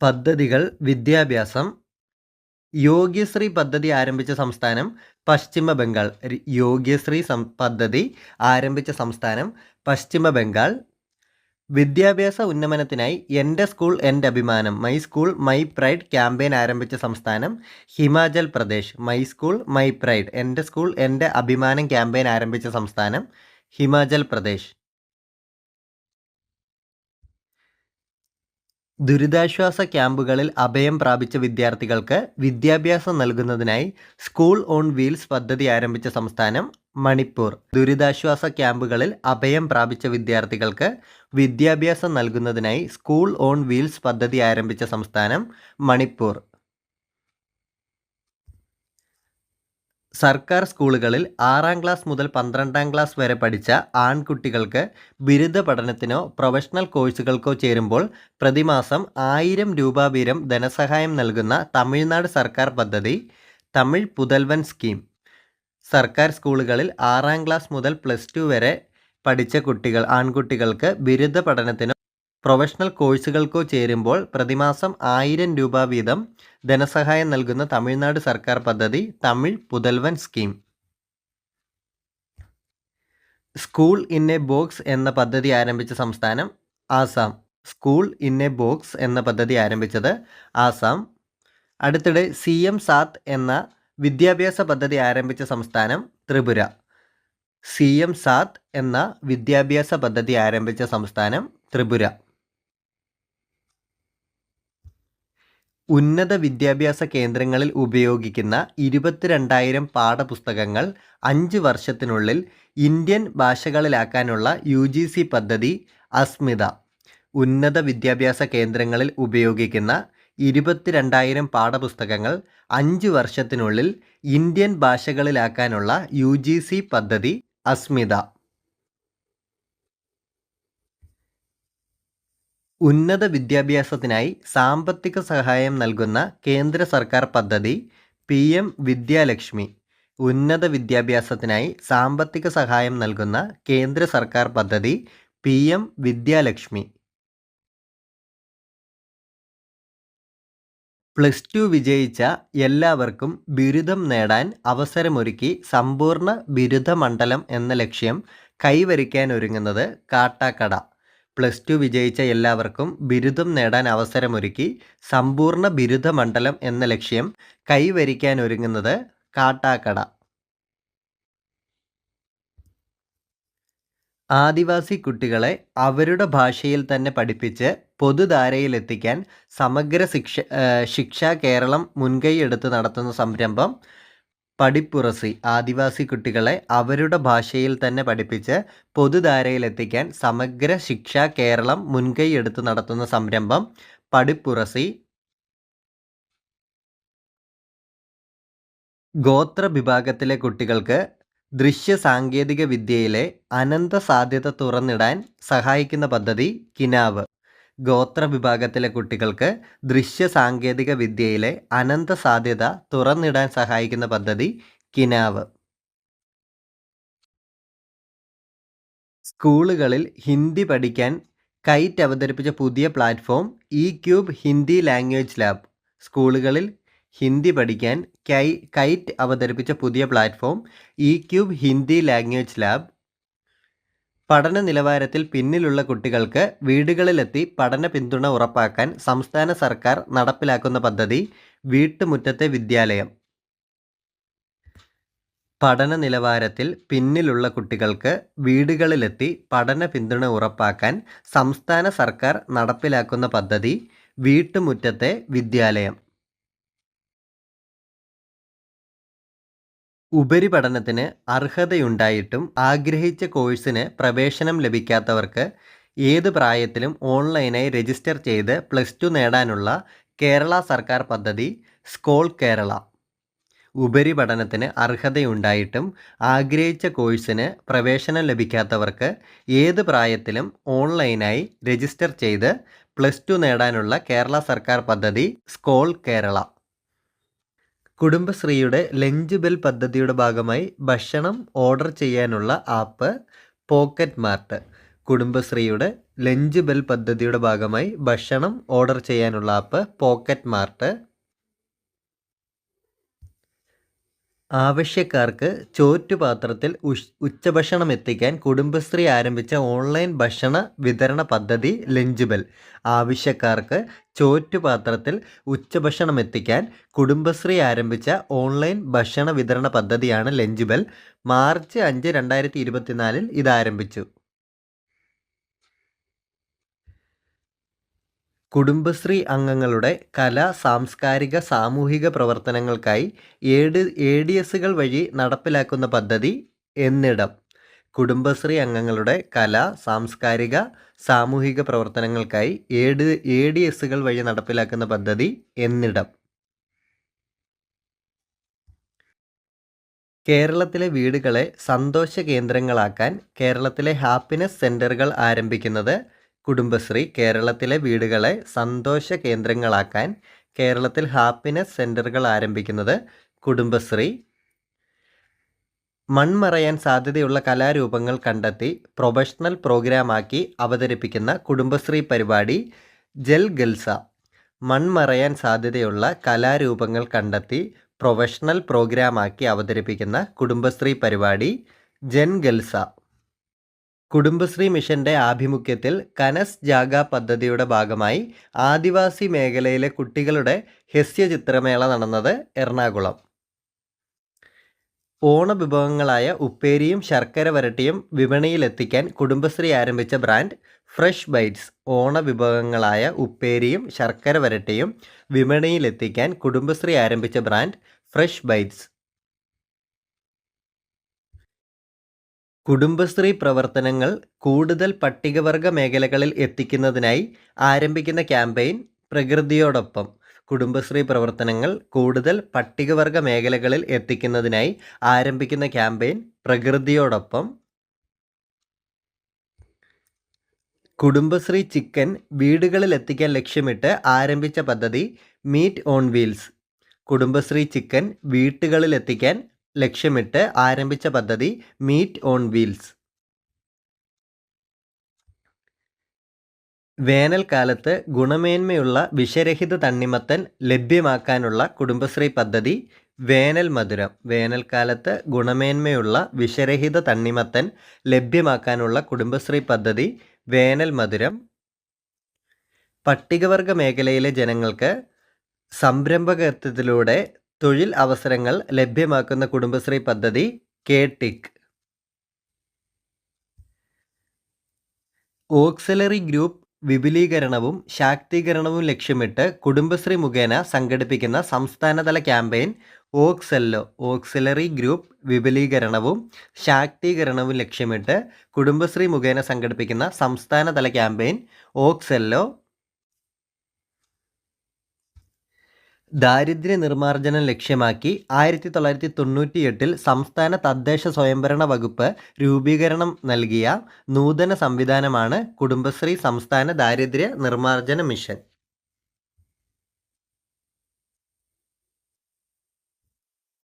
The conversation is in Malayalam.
പദ്ധതികൾ വിദ്യാഭ്യാസം. യോഗ്യശ്രീ പദ്ധതി ആരംഭിച്ച സംസ്ഥാനം പശ്ചിമ ബംഗാൾ. യോഗ്യശ്രീ പദ്ധതി ആരംഭിച്ച സംസ്ഥാനം പശ്ചിമ ബംഗാൾ. വിദ്യാഭ്യാസ ഉന്നമനത്തിനായി എൻ്റെ സ്കൂൾ എൻ്റെ അഭിമാനം my school my pride campaign ആരംഭിച്ച സംസ്ഥാനം Himachal Pradesh. My school my pride എൻ്റെ സ്കൂൾ എൻ്റെ അഭിമാനം ക്യാമ്പയിൻ ആരംഭിച്ച സംസ്ഥാനം ഹിമാചൽ പ്രദേശ്. ദുരിതാശ്വാസ ക്യാമ്പുകളിൽ അഭയം പ്രാപിച്ച വിദ്യാർത്ഥികൾക്ക് വിദ്യാഭ്യാസം നൽകുന്നതിനായി സ്കൂൾ ഓൺ വീൽസ് പദ്ധതി ആരംഭിച്ച സംസ്ഥാനം മണിപ്പൂർ. ദുരിതാശ്വാസ ക്യാമ്പുകളിൽ അഭയം പ്രാപിച്ച വിദ്യാർത്ഥികൾക്ക് വിദ്യാഭ്യാസം നൽകുന്നതിനായി സ്കൂൾ ഓൺ വീൽസ് പദ്ധതി ആരംഭിച്ച സംസ്ഥാനം മണിപ്പൂർ. സർക്കാർ സ്കൂളുകളിൽ 6ാം ക്ലാസ് മുതൽ 12ാം ക്ലാസ് വരെ പഠിച്ച ആൺകുട്ടികൾക്ക് ബിരുദ പഠനത്തിനോ പ്രൊഫഷണൽ കോഴ്സുകൾക്കോ ചേരുമ്പോൾ പ്രതിമാസം 1000 രൂപ വീതം ധനസഹായം നൽകുന്ന തമിഴ്നാട് സർക്കാർ പദ്ധതി തമിഴ് പുതൽവൻ സ്കീം. സർക്കാർ സ്കൂളുകളിൽ 6ാം ക്ലാസ് മുതൽ +2 വരെ പഠിച്ച ആൺകുട്ടികൾക്ക് ബിരുദ പഠനത്തിനോ പ്രൊഫഷണൽ കോഴ്സുകൾക്കോ ചേരുമ്പോൾ പ്രതിമാസം 1000 രൂപ വീതം ധനസഹായം നൽകുന്ന തമിഴ്നാട് സർക്കാർ പദ്ധതി Tamil Pudhalvan scheme. School in a box എന്ന പദ്ധതി ആരംഭിച്ച സംസ്ഥാനം Assam. School in a box എന്ന പദ്ധതി ആരംഭിച്ചത് ആസാം. അടുത്തിടെ CM സാത്ത് എന്ന വിദ്യാഭ്യാസ പദ്ധതി ആരംഭിച്ച സംസ്ഥാനം ത്രിപുര. CM സാത്ത് എന്ന വിദ്യാഭ്യാസ പദ്ധതി ആരംഭിച്ച സംസ്ഥാനം ത്രിപുര. ഉന്നത വിദ്യാഭ്യാസ കേന്ദ്രങ്ങളിൽ ഉപയോഗിക്കുന്ന 22,000 പാഠപുസ്തകങ്ങൾ 5 വർഷത്തിനുള്ളിൽ ഇന്ത്യൻ ഭാഷകളിലാക്കാനുള്ള UGC പദ്ധതി അസ്മിത. ഉന്നത വിദ്യാഭ്യാസ കേന്ദ്രങ്ങളിൽ ഉപയോഗിക്കുന്ന 22,000 പാഠപുസ്തകങ്ങൾ 5 വർഷത്തിനുള്ളിൽ ഇന്ത്യൻ ഭാഷകളിലാക്കാനുള്ള UGC പദ്ധതി അസ്മിത. ഉന്നത വിദ്യാഭ്യാസത്തിനായി സാമ്പത്തിക സഹായം നൽകുന്ന കേന്ദ്ര സർക്കാർ പദ്ധതി PM വിദ്യാലക്ഷ്മി. ഉന്നത വിദ്യാഭ്യാസത്തിനായി സാമ്പത്തിക സഹായം നൽകുന്ന കേന്ദ്ര സർക്കാർ പദ്ധതി PM വിദ്യാലക്ഷ്മി. +2 വിജയിച്ച എല്ലാവർക്കും ബിരുദം നേടാൻ അവസരമൊരുക്കി സമ്പൂർണ്ണ ബിരുദ മണ്ഡലം എന്ന ലക്ഷ്യം കൈവരിക്കാനൊരുങ്ങുന്നത് കാട്ടാക്കട. +2 വിജയിച്ച എല്ലാവർക്കും ബിരുദം നേടാൻ അവസരമൊരുക്കി സമ്പൂർണ്ണ ബിരുദ മണ്ഡലം എന്ന ലക്ഷ്യം കൈവരിക്കാനൊരുങ്ങുന്നത് കാട്ടാക്കട. ആദിവാസി കുട്ടികളെ അവരുടെ ഭാഷയിൽ തന്നെ പഠിപ്പിച്ച് പൊതുധാരയിലെത്തിക്കാൻ സമഗ്ര ശിക്ഷ കേരളം മുൻകൈയെടുത്ത് നടത്തുന്ന സംരംഭം പഠിപ്പുറസി. ആദിവാസി കുട്ടികളെ അവരുടെ ഭാഷയിൽ തന്നെ പഠിപ്പിച്ച് പൊതുധാരയിലെത്തിക്കാൻ സമഗ്ര ശിക്ഷ കേരളം മുൻകൈയെടുത്ത് നടത്തുന്ന സംരംഭം പഠിപ്പുറസി. ഗോത്ര വിഭാഗത്തിലെ കുട്ടികൾക്ക് ദൃശ്യ സാങ്കേതിക വിദ്യയിലെ അനന്ത സാധ്യത തുറന്നിടാൻ സഹായിക്കുന്ന പദ്ധതി കിനാവ്. ഗോത്ര വിഭാഗത്തിലെ കുട്ടികൾക്ക് ദൃശ്യ സാങ്കേതിക വിദ്യയിലെ അനന്ത സാധ്യത തുറന്നിടാൻ സഹായിക്കുന്ന പദ്ധതി കിനാവ്. സ്കൂളുകളിൽ ഹിന്ദി പഠിക്കാൻ കൈറ്റ് അവതരിപ്പിച്ച പുതിയ platform iQube Hindi language lab. സ്കൂളുകളിൽ ഹിന്ദി പഠിക്കാൻ കൈറ്റ് അവതരിപ്പിച്ച പുതിയ platform iQube Hindi language lab. പഠന നിലവാരത്തിൽ പിന്നിലുള്ള കുട്ടികൾക്ക് വീടുകളിലെത്തി പഠന പിന്തുണ ഉറപ്പാക്കാൻ സംസ്ഥാന സർക്കാർ നടപ്പിലാക്കുന്ന പദ്ധതി വീട്ടുമുറ്റത്തെ വിദ്യാലയം. പഠന നിലവാരത്തിൽ പിന്നിലുള്ള കുട്ടികൾക്ക് വീടുകളിലെത്തി പഠന പിന്തുണ ഉറപ്പാക്കാൻ സംസ്ഥാന സർക്കാർ നടപ്പിലാക്കുന്ന പദ്ധതി വീട്ടുമുറ്റത്തെ വിദ്യാലയം. ഉപരിപഠനത്തിന് അർഹതയുണ്ടായിട്ടും ആഗ്രഹിച്ച കോഴ്സിന് പ്രവേശനം ലഭിക്കാത്തവർക്ക് ഏത് പ്രായത്തിലും ഓൺലൈനായി രജിസ്റ്റർ ചെയ്ത് +2 നേടാനുള്ള കേരള സർക്കാർ പദ്ധതി സ്കോൾ കേരള. ഉപരിപഠനത്തിന് അർഹതയുണ്ടായിട്ടും ആഗ്രഹിച്ച കോഴ്സിന് പ്രവേശനം ലഭിക്കാത്തവർക്ക് ഏത് പ്രായത്തിലും ഓൺലൈനായി രജിസ്റ്റർ ചെയ്ത് +2 നേടാനുള്ള കേരള സർക്കാർ പദ്ധതി സ്കോൾ കേരള. കുടുംബശ്രീയുടെ ലഞ്ച് ബെൽ പദ്ധതിയുടെ ഭാഗമായി ഭക്ഷണം ഓർഡർ ചെയ്യാനുള്ള ആപ്പ് പോക്കറ്റ് മാർട്ട്. കുടുംബശ്രീയുടെ ലഞ്ച് ബെൽ പദ്ധതിയുടെ ഭാഗമായി ഭക്ഷണം ഓർഡർ ചെയ്യാനുള്ള ആപ്പ് പോക്കറ്റ് മാർട്ട്. ആവശ്യക്കാർക്ക് ചോറ്റുപാത്രത്തിൽ ഉച്ചഭക്ഷണം എത്തിക്കാൻ കുടുംബശ്രീ ആരംഭിച്ച ഓൺലൈൻ ഭക്ഷണ വിതരണ പദ്ധതി ലഞ്ച് ബെൽ. ആവശ്യക്കാർക്ക് ചോറ്റുപാത്രത്തിൽ ഉച്ചഭക്ഷണം എത്തിക്കാൻ കുടുംബശ്രീ ആരംഭിച്ച ഓൺലൈൻ ഭക്ഷണ വിതരണ പദ്ധതിയാണ് ലഞ്ച് ബെൽ. മാർച്ച് 5, 2024 ഇത് ആരംഭിച്ചു. കുടുംബശ്രീ അംഗങ്ങളുടെ കലാ സാംസ്കാരിക സാമൂഹിക പ്രവർത്തനങ്ങൾക്കായി ADSകൾ വഴി നടപ്പിലാക്കുന്ന പദ്ധതി എന്നിടം. കുടുംബശ്രീ അംഗങ്ങളുടെ കലാ സാംസ്കാരിക സാമൂഹിക പ്രവർത്തനങ്ങൾക്കായി ADSകൾ വഴി നടപ്പിലാക്കുന്ന പദ്ധതി എന്നിടം. കേരളത്തിലെ വീടുകളെ സന്തോഷ കേന്ദ്രങ്ങളാക്കാൻ കേരളത്തിലെ ഹാപ്പിനെസ് സെൻ്ററുകൾ ആരംഭിക്കുന്നത് കുടുംബശ്രീ. കേരളത്തിലെ വീടുകളെ സന്തോഷ കേന്ദ്രങ്ങളാക്കാൻ കേരളത്തിൽ ഹാപ്പിനെസ് സെൻ്ററുകൾ ആരംഭിക്കുന്നത് കുടുംബശ്രീ. മൺമറയാൻ സാധ്യതയുള്ള കലാരൂപങ്ങൾ കണ്ടെത്തി പ്രൊഫഷണൽ പ്രോഗ്രാമാക്കി അവതരിപ്പിക്കുന്ന കുടുംബശ്രീ പരിപാടി ജൽ ഗൽസ. മൺമറയാൻ സാധ്യതയുള്ള കലാരൂപങ്ങൾ കണ്ടെത്തി പ്രൊഫഷണൽ പ്രോഗ്രാമാക്കി അവതരിപ്പിക്കുന്ന കുടുംബശ്രീ പരിപാടി ജൻ ഗൽസ. കുടുംബശ്രീ മിഷന്റെ ആഭിമുഖ്യത്തിൽ കനസ് ജാഗ പദ്ധതിയുടെ ഭാഗമായി ആദിവാസി മേഖലയിലെ കുട്ടികളുടെ ഹ്രസ്വചിത്രമേള നടന്നത് എറണാകുളം. ഓണവിഭവങ്ങളായ ഉപ്പേരിയും ശർക്കര വരട്ടിയും വിപണിയിലെത്തിക്കാൻ കുടുംബശ്രീ ആരംഭിച്ച ബ്രാൻഡ് ഫ്രഷ് ബൈറ്റ്സ്. ഓണവിഭവങ്ങളായ ഉപ്പേരിയും ശർക്കര വരട്ടിയും വിപണിയിലെത്തിക്കാൻ കുടുംബശ്രീ ആരംഭിച്ച ബ്രാൻഡ് ഫ്രഷ് ബൈറ്റ്സ്. കുടുംബശ്രീ പ്രവർത്തനങ്ങൾ കൂടുതൽ പട്ടികവർഗ മേഖലകളിൽ എത്തിക്കുന്നതിനായി ആരംഭിക്കുന്ന ക്യാമ്പയിൻ പ്രകൃതിയോടൊപ്പം. കുടുംബശ്രീ പ്രവർത്തനങ്ങൾ കൂടുതൽ പട്ടികവർഗ മേഖലകളിൽ എത്തിക്കുന്നതിനായി ആരംഭിക്കുന്ന ക്യാമ്പയിൻ പ്രകൃതിയോടൊപ്പം. കുടുംബശ്രീ ചിക്കൻ വീടുകളിൽ എത്തിക്കാൻ ലക്ഷ്യമിട്ട് ആരംഭിച്ച പദ്ധതി meat on wheels. Kudumbashree chicken വീട്ടുകളിൽ എത്തിക്കാൻ ലക്ഷ്യമിട്ട് ആരംഭിച്ച പദ്ധതി മീറ്റ് ഓൺ വീൽസ്. വേനൽക്കാലത്ത് ഗുണമേന്മയുള്ള വിഷരഹിത തണ്ണിമത്തൻ ലഭ്യമാക്കാനുള്ള കുടുംബശ്രീ പദ്ധതി വേനൽ മധുരം. വേനൽക്കാലത്ത് ഗുണമേന്മയുള്ള വിഷരഹിത തണ്ണിമത്തൻ ലഭ്യമാക്കാനുള്ള കുടുംബശ്രീ പദ്ധതി വേനൽ മധുരം. പട്ടികവർഗ മേഖലയിലെ ജനങ്ങൾക്ക് സംരംഭകത്വത്തിലൂടെ തൊഴിൽ അവസരങ്ങൾ ലഭ്യമാക്കുന്ന കുടുംബശ്രീ പദ്ധതി KTIC. ഓക്സിലറി ഗ്രൂപ്പ് വിപുലീകരണവും ശാക്തീകരണവും ലക്ഷ്യമിട്ട് കുടുംബശ്രീ മുഖേന സംഘടിപ്പിക്കുന്ന സംസ്ഥാനതല ക്യാമ്പയിൻ ഓക്സെല്ലോ. ഓക്സിലറി ഗ്രൂപ്പ് വിപുലീകരണവും ശാക്തീകരണവും ലക്ഷ്യമിട്ട് കുടുംബശ്രീ മുഖേന സംഘടിപ്പിക്കുന്ന സംസ്ഥാനതല ക്യാമ്പയിൻ ഓക്സെല്ലോ. ദാരിദ്ര്യ നിർമ്മാർജ്ജനം ലക്ഷ്യമാക്കി 1998 സംസ്ഥാന തദ്ദേശ സ്വയംഭരണ വകുപ്പ് രൂപീകരണം നൽകിയ നൂതന സംവിധാനമാണ് കുടുംബശ്രീ സംസ്ഥാന ദാരിദ്ര്യ നിർമ്മാർജ്ജന മിഷൻ.